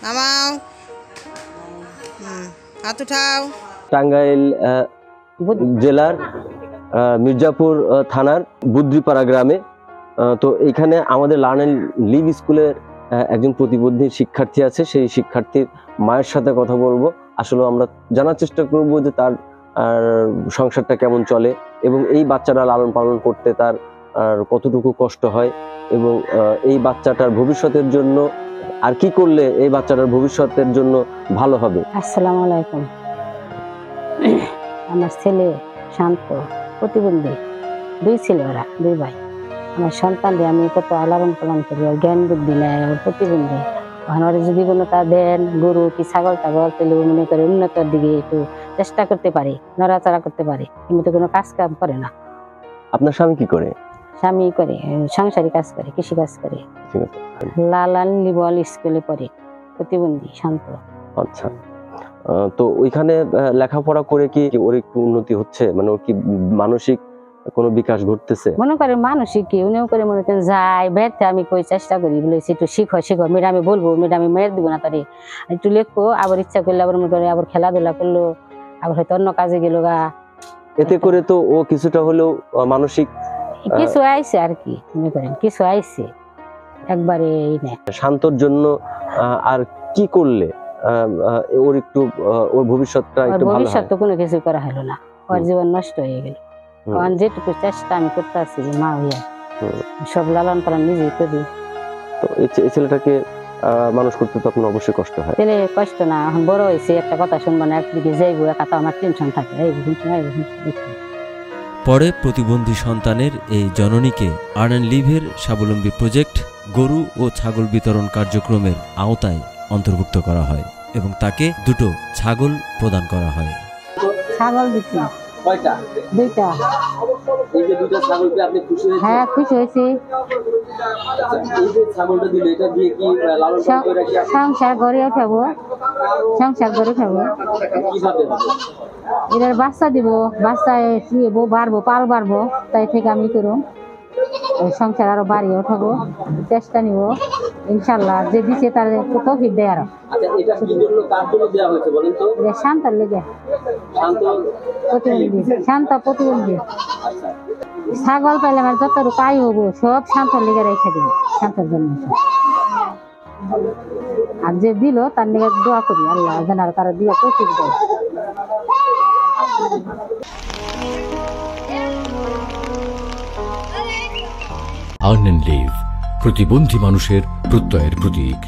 নামাও। হাত উঠাও। টাঙ্গাইল জেলার মির্জাপুর থানার বুদ্রিপাড়া গ্রামে। তো এখানে আমাদের লার্ন অ্যান্ড লিভ স্কুলের একজন প্রতিবন্ধী শিক্ষার্থী আছে। সেই শিক্ষার্থীর মায়ের সাথে কথা বলবো। আসলে আমরা জানার চেষ্টা করব যে তার সংসারটা কেমন চলে এবং এই বাচ্চারা লালন পালন করতে তার কতটুকু কষ্ট হয় এবং এই বাচ্চাটার ভবিষ্যতের জন্য আর কি করলে এই বাচ্চাটার ভবিষ্যতের জন্য ভালো হবে। আসসালামু আলাইকুম। আমার ছেলে শান্ত, প্রতিবন্ধী, 2 ছেলে, ওরা 2 ভাই। আমার সন্তানদের আমি কত লালন পালন করি, জ্ঞান বুদ্ধি নেয়, প্রতিবন্ধী। ওরা যদি কোনো তা দেন গরু কি ছাগল টাগল, তাহলে মনে করে উন্নতর দিকে একটু চেষ্টা করতে পারি, নড়াচড়া করতে পারি। কিন্তু কোনো কাজ কাম করে না। আপনার স্বামী কি করে? স্বামী করে সংসারী কাজ করে, কৃষি কাজ করে। লালন লিবল স্কুলে পড়ে, প্রতিবন্ধী, শান্ত। আচ্ছা, তো ওইখানে লেখাপড়া করে কি ওর একটু উন্নতি হচ্ছে? মানে ওর কি মানসিক কোনো বিকাশ ঘটতেছে? মনে করে মানসিক কি উনিও করে মনে করেন যাই বেড়তে আমি কই চেষ্টা করি, বলেছি একটু শিখো শিখো। ম্যাডামে বলবো, ম্যাডামে মেয়ের দিব না, তারে একটু লেখো। আবার ইচ্ছা করলে আবার মনে করে আবার খেলাধুলা করলো, আবার হয়তো অন্য কাজে গেল গা। এতে করে তো ও কিছুটা হলেও মানসিক কিছু আইছে আর কি, মনে করেন কিছু আইছে একবারে। শান্তর জন্য আর কি করলে ওর একটু ওর ভবিষ্যৎটা একটু ভালো হয়? ভবিষ্যৎ তো কোনো কিছু করা হলো না, ওর জীবন নষ্ট হয়ে গেল। যেটুকু চেষ্টা আমি করতে আছি মা হইয়া, সব লালন পালন নিজেই করি। তো এই ছেলেটাকে মানুষ করতে তো আপনার অবশ্যই কষ্ট হয়। ছেলে কষ্ট না, এখন বড় হয়েছে, একটা কথা শুনবো না, একদিকে যাইবো, একা তো আমার টেনশন থাকে। পরে প্রতিবন্ধী সন্তানের এই জননীকে আর্ন অ্যান্ড লিভের স্বাবলম্বী প্রজেক্ট গরু ও ছাগল বিতরণ কার্যক্রমের আওতায় অন্তর্ভুক্ত করা হয় এবং তাকে 2টো ছাগল প্রদান করা হয়। ছাগল দিচ্ছি। কয়টা? 2টা। এই যে 2টা ছাগল পেয়ে আপনি খুশি হয়েছেন? হ্যাঁ, খুশি হয়েছি। এই যে ছাগলটা দিলে, এটা দিয়ে কি লালন পালন করে রাখি? সংসার গড়ে উঠাবো, সংসার গড়ে উঠাবো। কিভাবে হবে? এটার বাচ্চা দিব, বাচ্চায় শুয়েবো, বাড়বো, পাল বাড়বো, তাই থেকে আমি করুম সংসার আরো বাড়িয়ে উঠাবো, চেষ্টা নিব ইনশাল্লাহ। যে দিচ্ছে তার তৌফিক দেয় আরো। আচ্ছা, এটা কি জন্য কার জন্য দেওয়া হয়েছে বলেন তো? শান্তর লেগে। শান্ত প্রতিবন্ধী, শান্ত প্রতিবন্ধী। আচ্ছা, ছাগল পাইলে আমার যত পাই হবো সব শান্তর লেগে রেখে দিব, শান্তর জন্য। আর যে দিল তার লেগে দোয়া করি, আল্লাহ যেন তারা দিয়ে তৌফিক দেয়। আর্ন অ্যান্ড লিভ, প্রতিবন্ধী মানুষের প্রত্যয়ের প্রতীক।